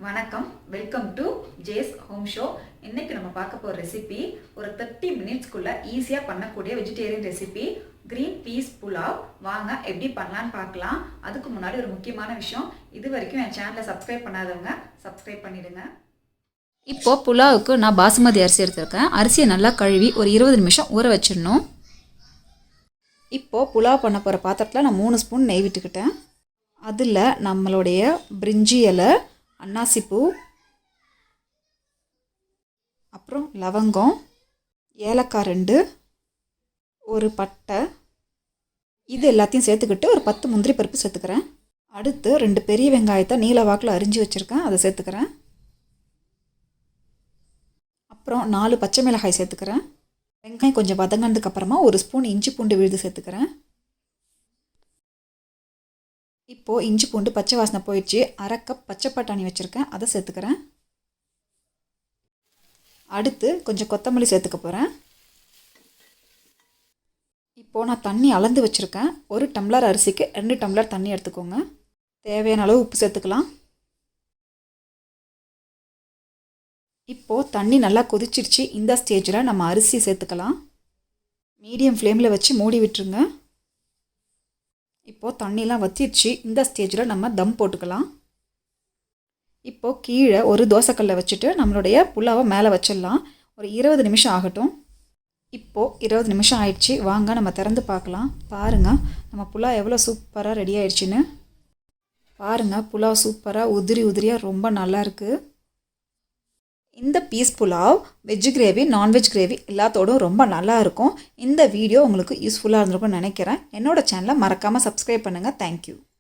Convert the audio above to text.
வணக்கம், welcome to ஜேஸ் home show. இன்னைக்கு நம்ம பார்க்க போகிற ரெசிபி ஒரு 30 மினிட்ஸ்க்குள்ள ஈஸியாக பண்ணக்கூடிய vegetarian recipe green peas pulao. வாங்க எப்படி பண்ணலான்னு பார்க்கலாம். அதுக்கு முன்னாடி ஒரு முக்கியமான விஷயம், இது வரைக்கும் என் சேனலை சப்ஸ்கிரைப் பண்ணாதவங்க சப்ஸ்கிரைப் பண்ணிடுங்க. இப்போது புலாவுக்கு நான் பாசுமதி அரிசி எடுத்திருக்கேன். அரிசியை நல்லா கழுவி ஒரு 20 நிமிஷம் ஊற வச்சிடணும். இப்போது புலாவ் பண்ண போகிற பாத்திரத்தில் நான் 3 ஸ்பூன் நெய் விட்டுக்கிட்டேன். அதில் நம்மளுடைய பிரிஞ்சி இலை, அன்னாசிப்பூ, அப்புறம் லவங்கம், ஏலக்காய் 2, ஒரு பட்டை, இது எல்லாத்தையும் சேர்த்துக்கிட்டு ஒரு 10 முந்திரி பருப்பு சேர்த்துக்கிறேன். அடுத்து 2 பெரிய வெங்காயத்தை நீல வாக்கில் அரிஞ்சு வச்சுருக்கேன், அதை சேர்த்துக்கிறேன். அப்புறம் 4 பச்சை மிளகாய் சேர்த்துக்கிறேன். வெங்காயம் கொஞ்சம் வதங்கினதுக்கப்புறமா ஒரு ஸ்பூன் இஞ்சி பூண்டு விழுது சேர்த்துக்கிறேன். இப்போது இஞ்சி பூண்டு பச்சை வாசனை போயிடுச்சு. 1/2 கப் பச்சை பட்டாணி வச்சுருக்கேன், அதை சேர்த்துக்கிறேன். அடுத்து கொஞ்சம் கொத்தமல்லி சேர்த்துக்க போகிறேன். இப்போது நான் தண்ணி அளந்து வச்சுருக்கேன். 1 டம்ளர் அரிசிக்கு 2 டம்ளர் தண்ணி எடுத்துக்கோங்க. தேவையான அளவு உப்பு சேர்த்துக்கலாம். இப்போது தண்ணி நல்லா கொதிச்சிருச்சு. இந்த ஸ்டேஜில் நம்ம அரிசி சேர்த்துக்கலாம். மீடியம் ஃப்ளேமில் வச்சு மூடி விட்டுருங்க. இப்போது தண்ணிலாம் வற்றிடுச்சு. இந்த ஸ்டேஜில் நம்ம தம் போட்டுக்கலாம். இப்போது கீழே ஒரு தோசைக்கல்லை வச்சுட்டு நம்மளுடைய புலாவை மேலே வச்சிடலாம். ஒரு 20 நிமிஷம் ஆகட்டும். இப்போது 20 நிமிஷம் ஆயிடுச்சு. வாங்க நம்ம திறந்து பார்க்கலாம். பாருங்கள், நம்ம புலாவ் எவ்வளோ சூப்பராக ரெடி ஆயிடுச்சுன்னு. பாருங்கள், புலாவ் சூப்பராக உதிரி உதிரியாக ரொம்ப நல்லா இருக்குது. இந்த peas pulao veg gravy, non veg gravy எல்லாத்தோடும் ரொம்ப நல்லா இருக்கும். இந்த வீடியோ உங்களுக்கு யூஸ்ஃபுல்லாக இருந்திருக்கும்னு நினைக்கிறேன். என்னோடய சேனலை மறக்காமல் சப்ஸ்கிரைப் பண்ணுங்கள். தேங்க்யூ.